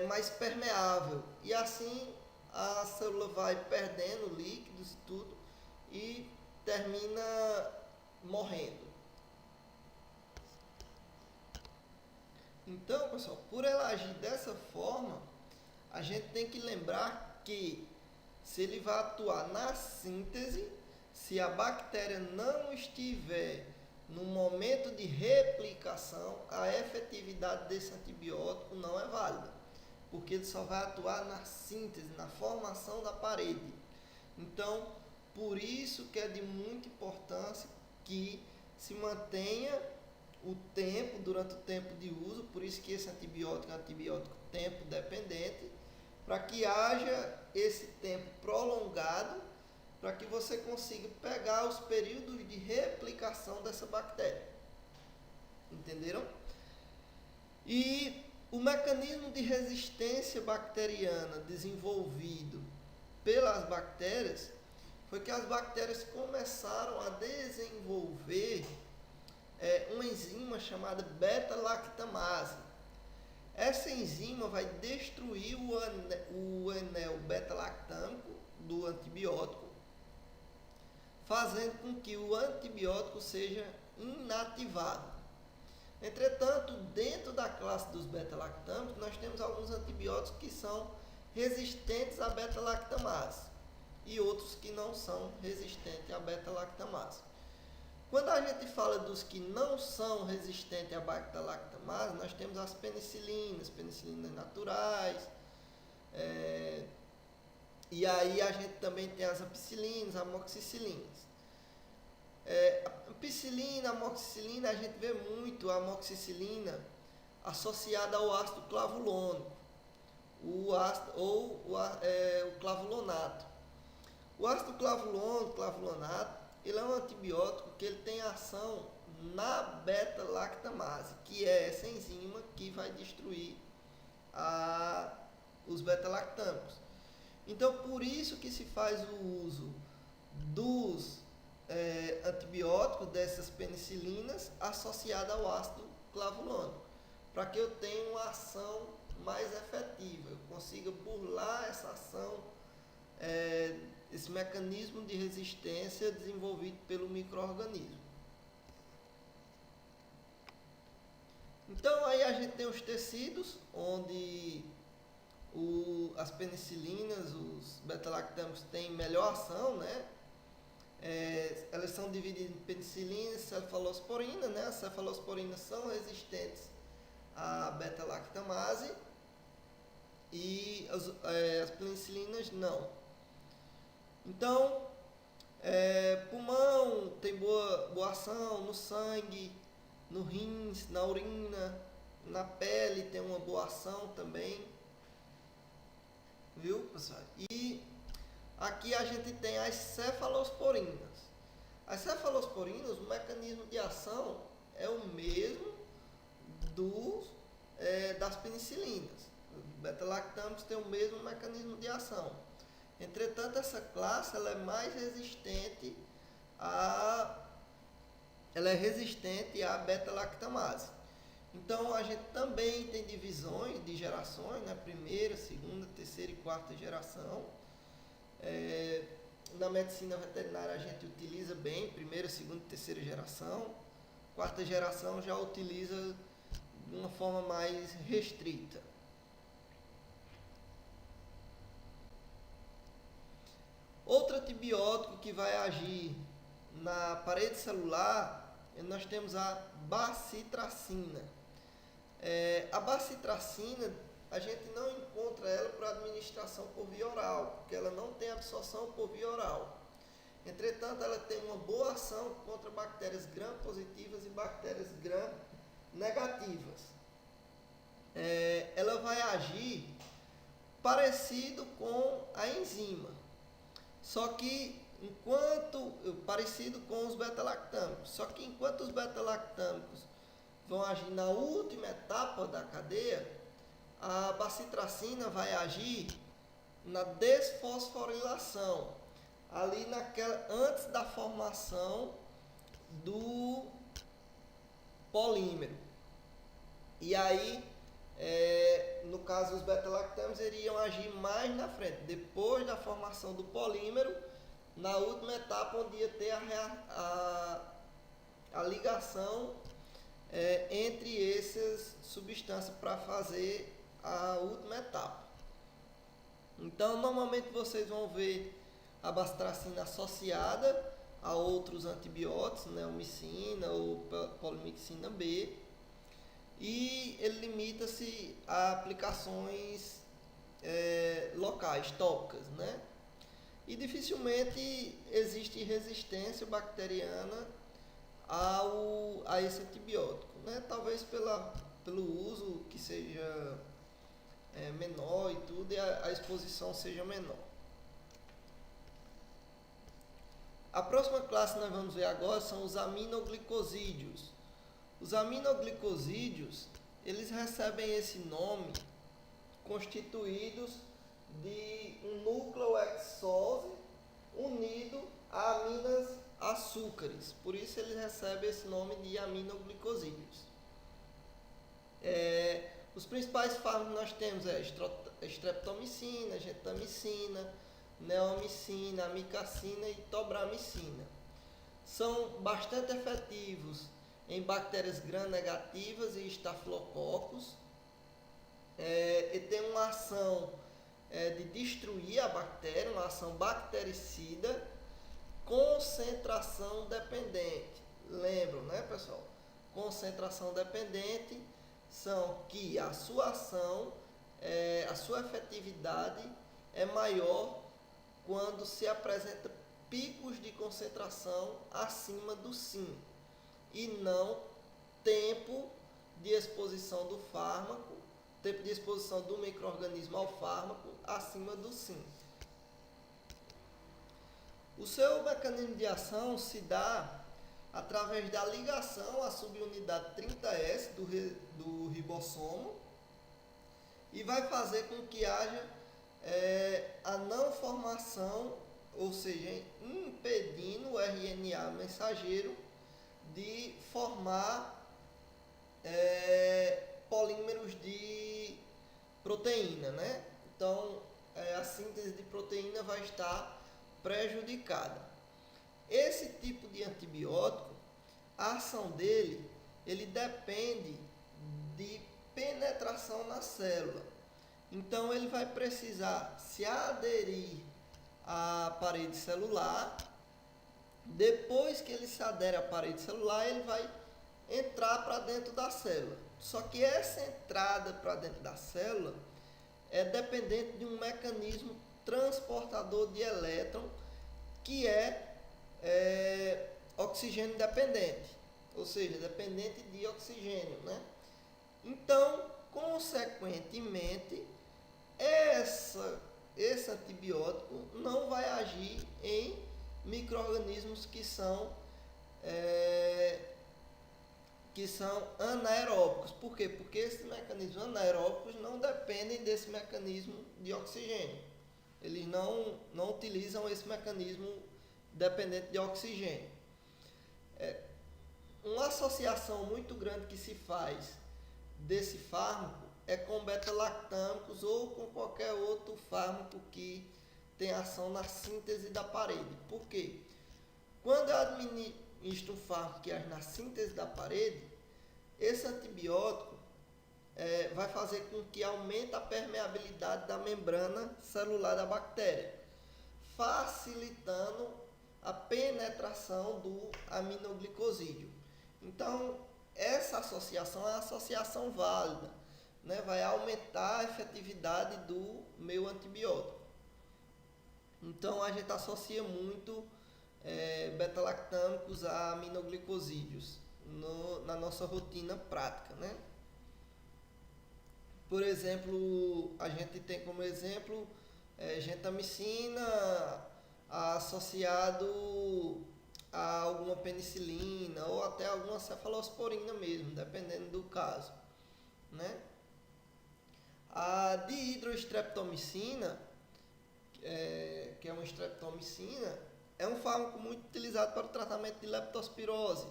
mais permeável. E assim a célula vai perdendo líquidos e tudo e termina morrendo. Então, pessoal, por ela agir dessa forma, a gente tem que lembrar que se ele vai atuar na síntese, se a bactéria não estiver no momento de replicação, a efetividade desse antibiótico não é válida, porque ele só vai atuar na síntese, na formação da parede. Então, por isso que é de muita importância que se mantenha o tempo, durante o tempo de uso, por isso que esse antibiótico é um antibiótico tempo dependente, para que haja esse tempo prolongado, para que você consiga pegar os períodos de replicação dessa bactéria. Entenderam? E o mecanismo de resistência bacteriana desenvolvido pelas bactérias foi que as bactérias começaram a desenvolver uma enzima chamada beta-lactamase. Essa enzima vai destruir o anel beta-lactâmico do antibiótico, fazendo com que o antibiótico seja inativado. Entretanto, dentro da classe dos beta-lactâmicos, nós temos alguns antibióticos que são resistentes à beta-lactamase e outros que não são resistentes à beta-lactamase. Quando a gente fala dos que não são resistentes à beta-lactamase, nós temos as penicilinas naturais, e aí a gente também tem as ampicilinas, amoxicilinas. Ampicilina, amoxicilina, a gente vê muito a amoxicilina associada ao ácido clavulônico, o clavulonato. O ácido clavulonato, ele é um antibiótico que ele tem ação na beta-lactamase, que é essa enzima que vai destruir os beta-lactâmicos. Então, por isso que se faz o uso dos antibióticos, dessas penicilinas, associada ao ácido clavulônico, para que eu tenha uma ação mais efetiva, eu consiga burlar essa ação, esse mecanismo de resistência desenvolvido pelo micro-organismo. Então aí a gente tem os tecidos, onde as penicilinas, os beta-lactâmicos têm melhor ação, né? Elas são divididas em penicilina e cefalosporina, né? As cefalosporinas são resistentes à beta-lactamase e as penicilinas não. Então, pulmão tem boa ação, no sangue, no rins, na urina, na pele tem uma boa ação também. Viu, pessoal? E aqui a gente tem as cefalosporinas. As cefalosporinas, o mecanismo de ação é o mesmo das penicilinas. Os beta-lactâmicos têm o mesmo mecanismo de ação. Entretanto, essa classe ela é mais resistente ela é resistente à beta-lactamase. Então a gente também tem divisões de gerações, né? Primeira, segunda, terceira e quarta geração. Na medicina veterinária a gente utiliza bem primeira, segunda e terceira geração. Quarta geração já utiliza de uma forma mais restrita. Outro antibiótico que vai agir na parede celular, nós temos a bacitracina. A bacitracina, a gente não encontra ela para administração por via oral, porque ela não tem absorção por via oral. Entretanto, ela tem uma boa ação contra bactérias gram-positivas e bactérias gram-negativas. Ela vai agir parecido com a enzima, só que parecido com os beta-lactâmicos. Só que enquanto os beta-lactâmicos vão agir na última etapa da cadeia, a bacitracina vai agir na desfosforilação, ali antes da formação do polímero. E aí, no caso os beta-lactâmicos iriam agir mais na frente, depois da formação do polímero, na última etapa onde ia ter a ligação entre essas substâncias para fazer a última etapa. Então, normalmente vocês vão ver a bacitracina associada a outros antibióticos, neomicina ou polimixina B, e ele limita-se a aplicações locais, tópicas, né? E dificilmente existe resistência bacteriana a esse antibiótico, né? Talvez pelo uso que seja menor e tudo, e a exposição seja menor. A próxima classe que nós vamos ver agora são os aminoglicosídeos. Os aminoglicosídeos, eles recebem esse nome constituídos de um núcleo hexose unido a aminas açúcares. Por isso eles recebem esse nome de aminoglicosídeos. Os principais fármacos que nós temos streptomicina, gentamicina, neomicina, amicacina e tobramicina. São bastante efetivos em bactérias gram-negativas e estafilococos. E tem uma ação de destruir a bactéria, uma ação bactericida, concentração dependente. Lembram, né, pessoal? Concentração dependente são que a sua ação, a sua efetividade é maior quando se apresenta picos de concentração acima do sim, e não tempo de exposição do fármaco, tempo de exposição do micro-organismo ao fármaco acima do sim. O seu mecanismo de ação se dá através da ligação à subunidade 30S do ribossomo, e vai fazer com que haja a não formação, ou seja, impedindo o RNA mensageiro de formar polímeros de proteína, né? Então, a síntese de proteína vai estar prejudicada. Esse tipo de antibiótico, a ação dele, ele depende de penetração na célula. Então, ele vai precisar se aderir à parede celular. Depois que ele se adere à parede celular, ele vai entrar para dentro da célula. Só que essa entrada para dentro da célula é dependente de um mecanismo transportador de elétron, que é oxigênio dependente, ou seja, dependente de oxigênio, né? Então, consequentemente, esse antibiótico não vai agir em micro-organismos que são anaeróbicos. Por quê? Porque esses mecanismos anaeróbicos não dependem desse mecanismo de oxigênio. Eles não utilizam esse mecanismo dependente de oxigênio. Uma associação muito grande que se faz desse fármaco é com beta-lactâmicos ou com qualquer outro fármaco que tem ação na síntese da parede. Por quê? Quando eu administro um fármaco que age na síntese da parede, esse antibiótico vai fazer com que aumente a permeabilidade da membrana celular da bactéria, facilitando a penetração do aminoglicosídeo. Então, essa associação é uma associação válida, né? Vai aumentar a efetividade do meu antibiótico. Então, a gente associa muito beta-lactâmicos a aminoglicosídeos na nossa rotina prática, né? Por exemplo, a gente tem como exemplo gentamicina associado a alguma penicilina ou até alguma cefalosporina mesmo, dependendo do caso, né? A dihidrostreptomicina, que é uma streptomicina, é um fármaco muito utilizado para o tratamento de leptospirose,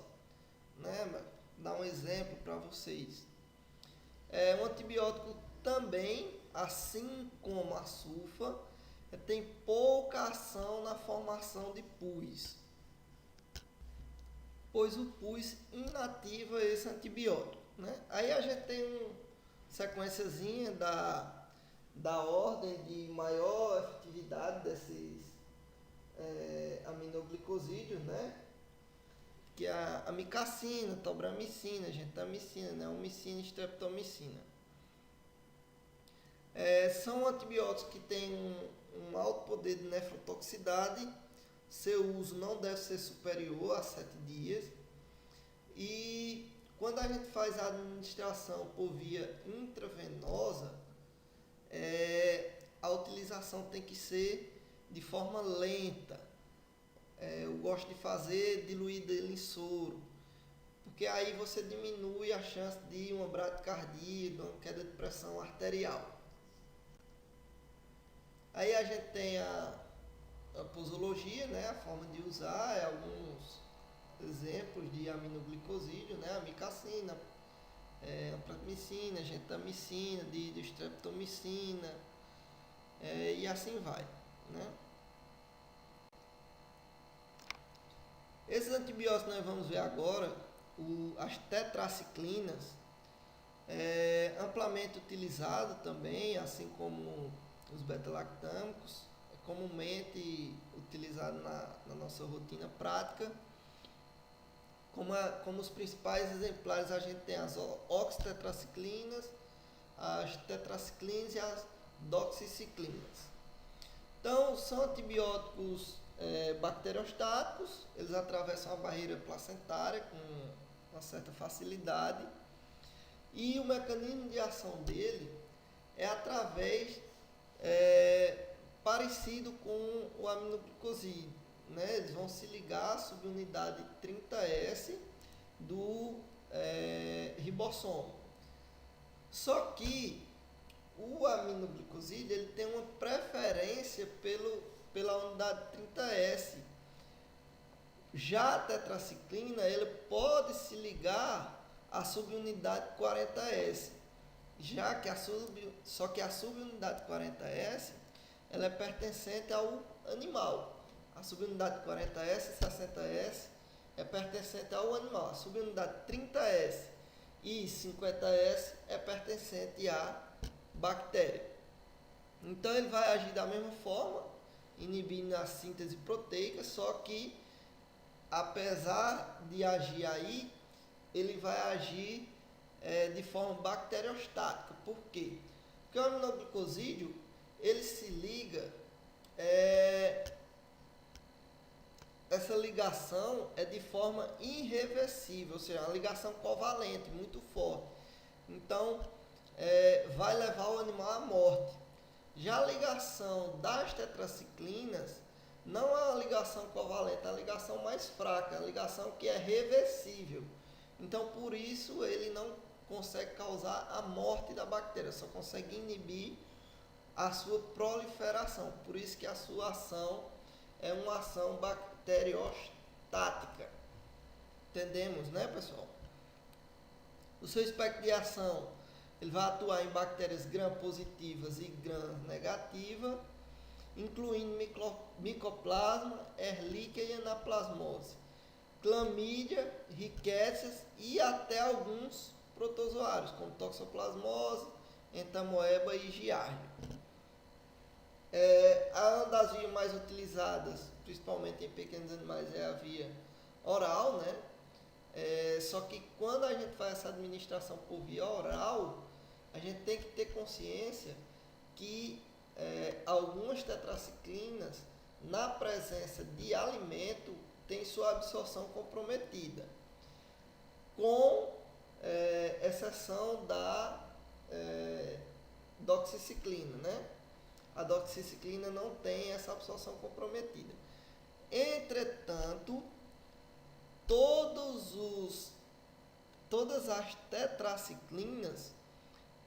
né? Dá um exemplo para vocês. É um antibiótico também, assim como a sulfa, tem pouca ação na formação de pus, pois o pus inativa esse antibiótico, né? Aí a gente tem uma sequenciazinha da ordem de maior efetividade desses aminoglicosídeos, né? Que é a amicacina, tobramicina, gentamicina, neomicina e streptomicina. São antibióticos que têm um alto poder de nefrotoxicidade. Seu uso não deve ser superior a 7 dias. E quando a gente faz a administração por via intravenosa, a utilização tem que ser de forma lenta. Eu gosto de fazer diluído ele em soro, porque aí você diminui a chance de uma bradicardia, de uma queda de pressão arterial. Aí a gente tem a posologia, né, a forma de usar, alguns exemplos de aminoglicosídeo, né, amicacina, amplatmicina, gentamicina, dihidrostreptomicina, e assim vai, né? Esses antibióticos que nós vamos ver agora, as tetraciclinas, amplamente utilizado também, assim como os beta-lactâmicos, comumente utilizado na nossa rotina prática. Como os principais exemplares, a gente tem as oxitetraciclinas, as tetraciclinas e as doxiciclinas. Então, são antibióticos bacteriostáticos, eles atravessam a barreira placentária com uma certa facilidade, e o mecanismo de ação dele é através parecido com o aminoglicosídeo, né? Eles vão se ligar à subunidade 30S do ribossomo. Só que o aminoglicosídeo ele tem uma preferência pela unidade 30S. Já a tetraciclina ele pode se ligar à subunidade 40S. Só que a subunidade 40S ela é pertencente ao animal. A subunidade 40S e 60S é pertencente ao animal. A subunidade 30S e 50S é pertencente à bactéria. Então ele vai agir da mesma forma, inibindo a síntese proteica, só que apesar de agir aí, ele vai agir de forma bacteriostática. Por quê? Porque o aminoglicosídeo ele se liga, essa ligação é de forma irreversível, ou seja, uma ligação covalente muito forte. Então vai levar o animal à morte. Já a ligação das tetraciclinas não é uma ligação covalente, é uma ligação mais fraca, é uma ligação que é reversível. Então, por isso, ele não consegue causar a morte da bactéria, só consegue inibir a sua proliferação. Por isso que a sua ação é uma ação bacteriostática. entendemos, né, pessoal? O seu espectro de ação, ele vai atuar em bactérias gram-positivas e gram-negativas, incluindo micoplasma, Ehrlichia e anaplasmose, clamídia, rickettsia e até alguns protozoários, como toxoplasmose, entamoeba e giardia. Uma das vias mais utilizadas, principalmente em pequenos animais, é a via oral, né? Só que quando a gente faz essa administração por via oral, a gente tem que ter consciência que algumas tetraciclinas, na presença de alimento, tem sua absorção comprometida, com exceção da doxiciclina, né? A doxiciclina não tem essa absorção comprometida. Entretanto, todas as tetraciclinas,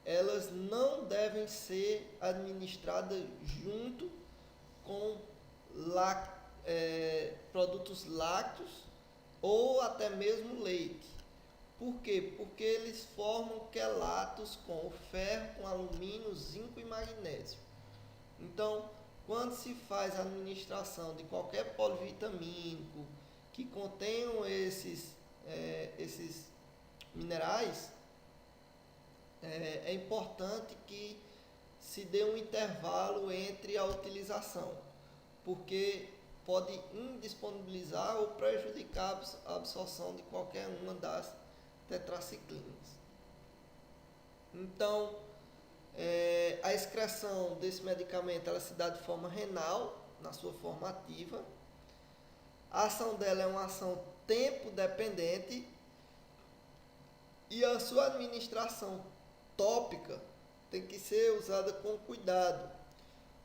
elas não devem ser administradas junto com produtos lácteos ou até mesmo leite. Por quê? Porque eles formam quelatos com ferro, com alumínio, zinco e magnésio. Então, quando se faz a administração de qualquer polivitamínico que contenham esses minerais, é importante que se dê um intervalo entre a utilização, porque pode indisponibilizar ou prejudicar a absorção de qualquer uma das tetraciclinas. Então, a excreção desse medicamento ela se dá de forma renal, na sua forma ativa. A ação dela é uma ação tempo dependente e a sua administração tópica tem que ser usada com cuidado,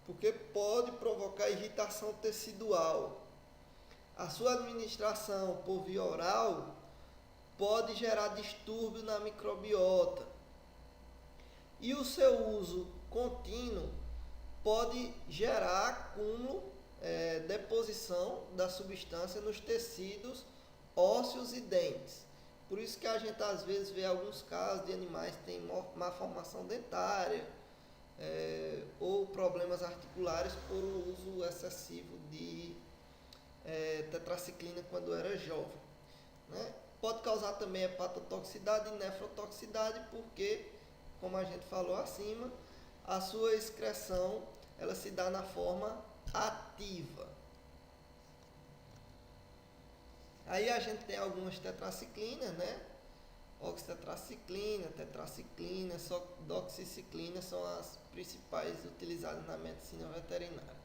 porque pode provocar irritação tecidual. A sua administração por via oral pode gerar distúrbio na microbiota. E o seu uso contínuo pode gerar acúmulo, deposição da substância nos tecidos ósseos e dentes. Por isso que a gente às vezes vê alguns casos de animais que têm má formação dentária ou problemas articulares por uso excessivo de tetraciclina quando era jovem, né? Pode causar também hepatotoxicidade e nefrotoxicidade, porque, como a gente falou acima, a sua excreção ela se dá na forma ativa. Aí a gente tem algumas tetraciclinas, né? Oxitetraciclina, tetraciclina, doxiciclina são as principais utilizadas na medicina veterinária.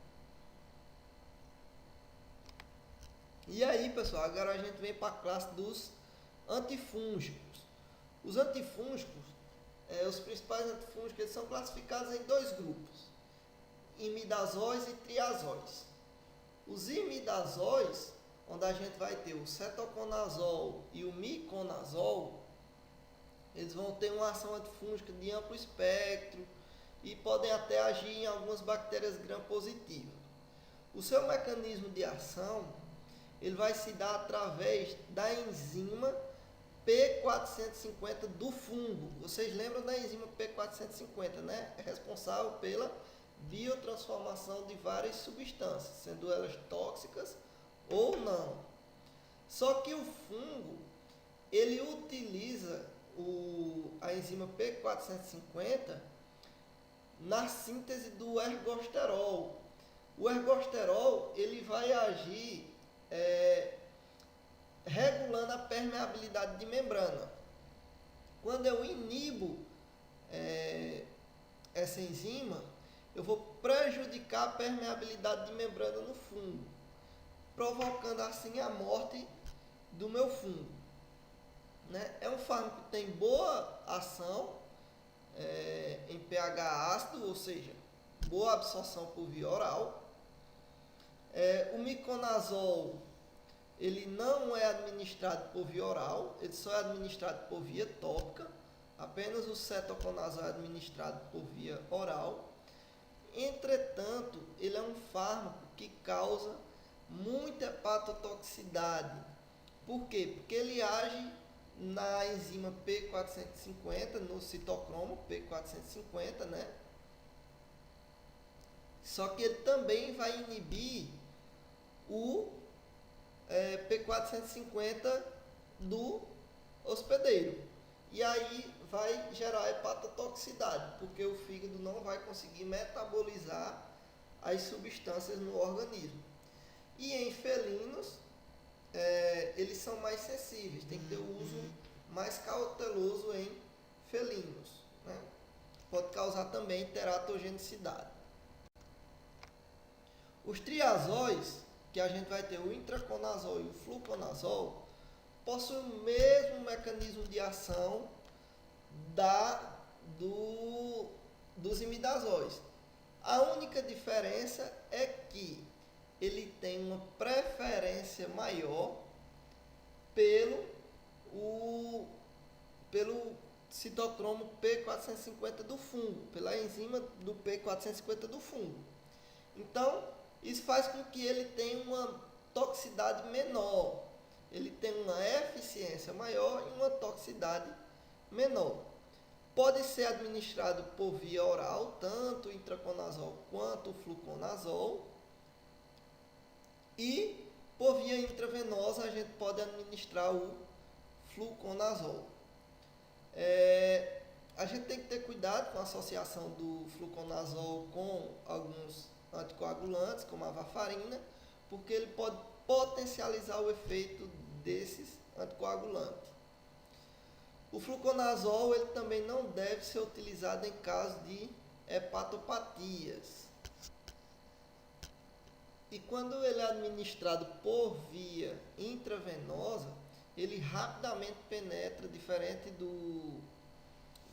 E aí, pessoal, agora a gente vem para a classe dos antifúngicos. Os antifúngicos, os principais antifúngicos, eles são classificados em dois grupos: imidazóis e triazóis. Os imidazóis, onde a gente vai ter o cetoconazol e o miconazol, eles vão ter uma ação antifúngica de amplo espectro e podem até agir em algumas bactérias gram-positivas. O seu mecanismo de ação ele vai se dar através da enzima P450 do fungo. Vocês lembram da enzima P450, né? É responsável pela biotransformação de várias substâncias, sendo elas tóxicas ou não. Só que o fungo, ele utiliza a enzima P450 na síntese do ergosterol. O ergosterol, ele vai agir regulando a permeabilidade de membrana. Quando eu inibo essa enzima, eu vou prejudicar a permeabilidade de membrana no fungo, provocando assim a morte do meu fungo, né? É um fármaco que tem boa ação em pH ácido, ou seja, boa absorção por via oral. O miconazol ele não é administrado por via oral, ele só é administrado por via tópica. Apenas o cetoconazol é administrado por via oral. Entretanto, ele é um fármaco que causa muita hepatotoxicidade, Por quê? Porque ele age na enzima P450, no citocromo P450, né? Só que ele também vai inibir o P450 do hospedeiro. E aí vai gerar hepatotoxicidade, porque o fígado não vai conseguir metabolizar as substâncias no organismo. E em felinos, eles são mais sensíveis, tem que ter o uso mais cauteloso em felinos, né? Pode causar também teratogenicidade. Os triazóis, que a gente vai ter o intraconazol e o fluconazol, possuem o mesmo mecanismo de ação dos imidazóis. A única diferença é que ele tem uma preferência maior pelo citocromo P450 do fungo, pela enzima do P450 do fungo. Então, isso faz com que ele tenha uma toxicidade menor. Ele tem uma eficiência maior e uma toxicidade menor. Pode ser administrado por via oral, tanto o intraconazol quanto o fluconazol. E por via intravenosa a gente pode administrar o fluconazol. A gente tem que ter cuidado com a associação do fluconazol com alguns anticoagulantes, como a varfarina, porque ele pode potencializar o efeito desses anticoagulantes. O fluconazol ele também não deve ser utilizado em caso de hepatopatias. E quando ele é administrado por via intravenosa, ele rapidamente penetra, diferente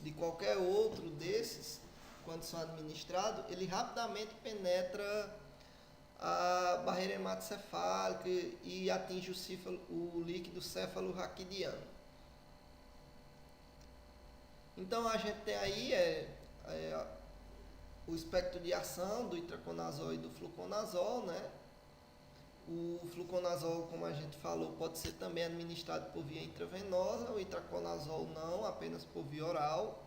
de qualquer outro desses, quando são administrados, ele rapidamente penetra a barreira hematocefálica e atinge o líquido cefalorraquidiano. Então a gente tem aí o espectro de ação do intraconazol e do fluconazol, né? O fluconazol, como a gente falou, pode ser também administrado por via intravenosa, o intraconazol não, apenas por via oral.